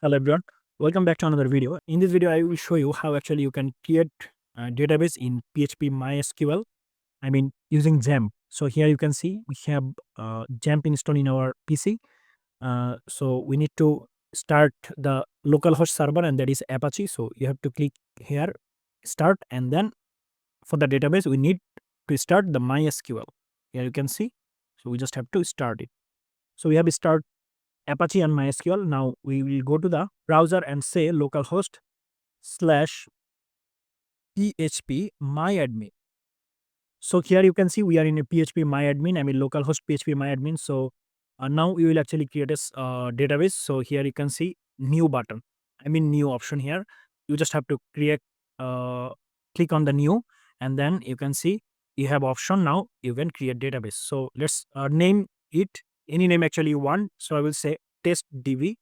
Hello everyone, welcome back to another video. In this video, I will show you how actually you can create a database in PHP MySQL. I mean using Xampp. So here you can see we have Xampp installed in our PC. So we need to start the localhost server, and that is Apache. So you have to click here, start, and then for the database we need to start the MySQL. Here you can see. So we just have to start it. So we have start Apache and MySQL. Now we will go to the browser and say localhost slash phpmyadmin. So here you can see we are in a phpmyadmin, I mean localhost phpmyadmin. So now we will actually create a database. So here you can see new button, I mean new option here. You just have to create, click on the new, and then you can see you have option. Now you can create database. So let's name it any name actually you want. So I will say test db.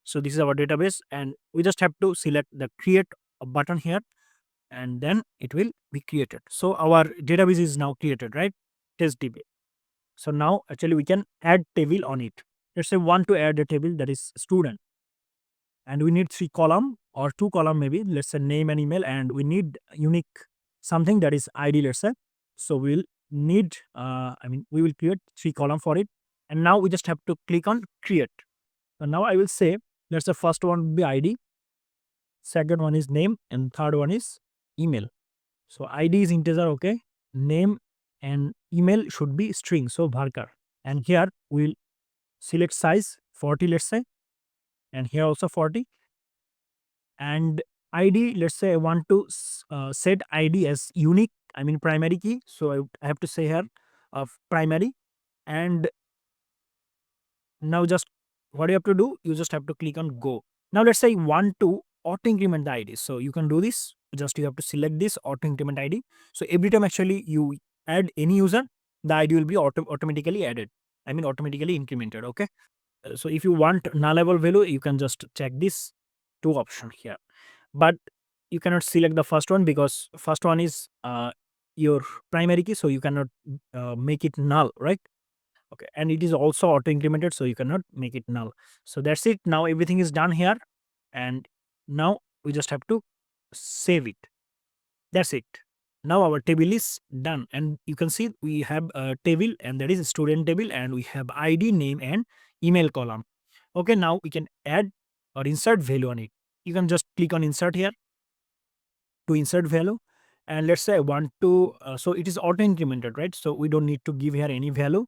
So this is our database, and we just have to select the create a button here, and then it will be created. So our database is now created, right? Test db. So now actually we can add table on it. Let's say want to add a table that is student, and we need 3 column or 2 column maybe. Let's say name and email, and we need unique something that is id, let's say. So we'll need we will create 3 column for it, and now we just have to click on create. So now I will say, let's say first one will be id, second one is name, and third one is email. So id is integer, okay. Name and email should be string, so varchar. And here we'll select size 40, let's say, and here also 40. And id, let's say I want to set id as unique, I mean primary key. So I have to say here of primary. And now just what you have to do, you just have to click on go. Now let's say you want to auto increment the id. So you can do this, just you have to select this auto increment id. So every time actually you add any user, the id will be automatically added, I mean automatically incremented, okay. So if you want nullable value, you can just check this 2 option here, but you cannot select the first one because first one is your primary key, so you cannot make it null, right? Okay, and it is also auto incremented, so you cannot make it null. So that's it. Now everything is done here, and now we just have to save it. That's it. Now our table is done, and you can see we have a table, and that is a student table, and we have id, name, and email column. Okay, now we can add or insert value on it. You can just click on insert here to insert value, and let's say I want to so it is auto incremented, right? So we don't need to give here any value,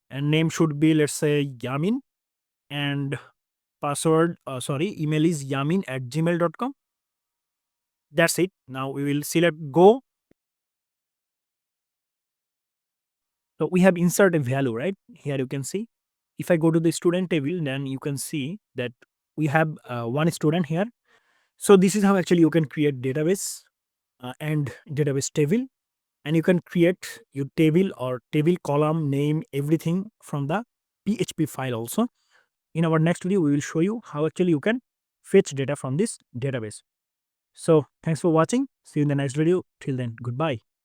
and name should be, let's say, yamin, and password email is yamin@gmail.com. That's it. Now we will select go. So we have insert a value, right? Here you can see if I go to the student table, then you can see that we have one student here. So this is how actually you can create database and database table, and you can create your table or table column name, everything from the php file also. In our next video, we will show you how actually you can fetch data from this database. So thanks for watching. See you in the next video. Till then, goodbye.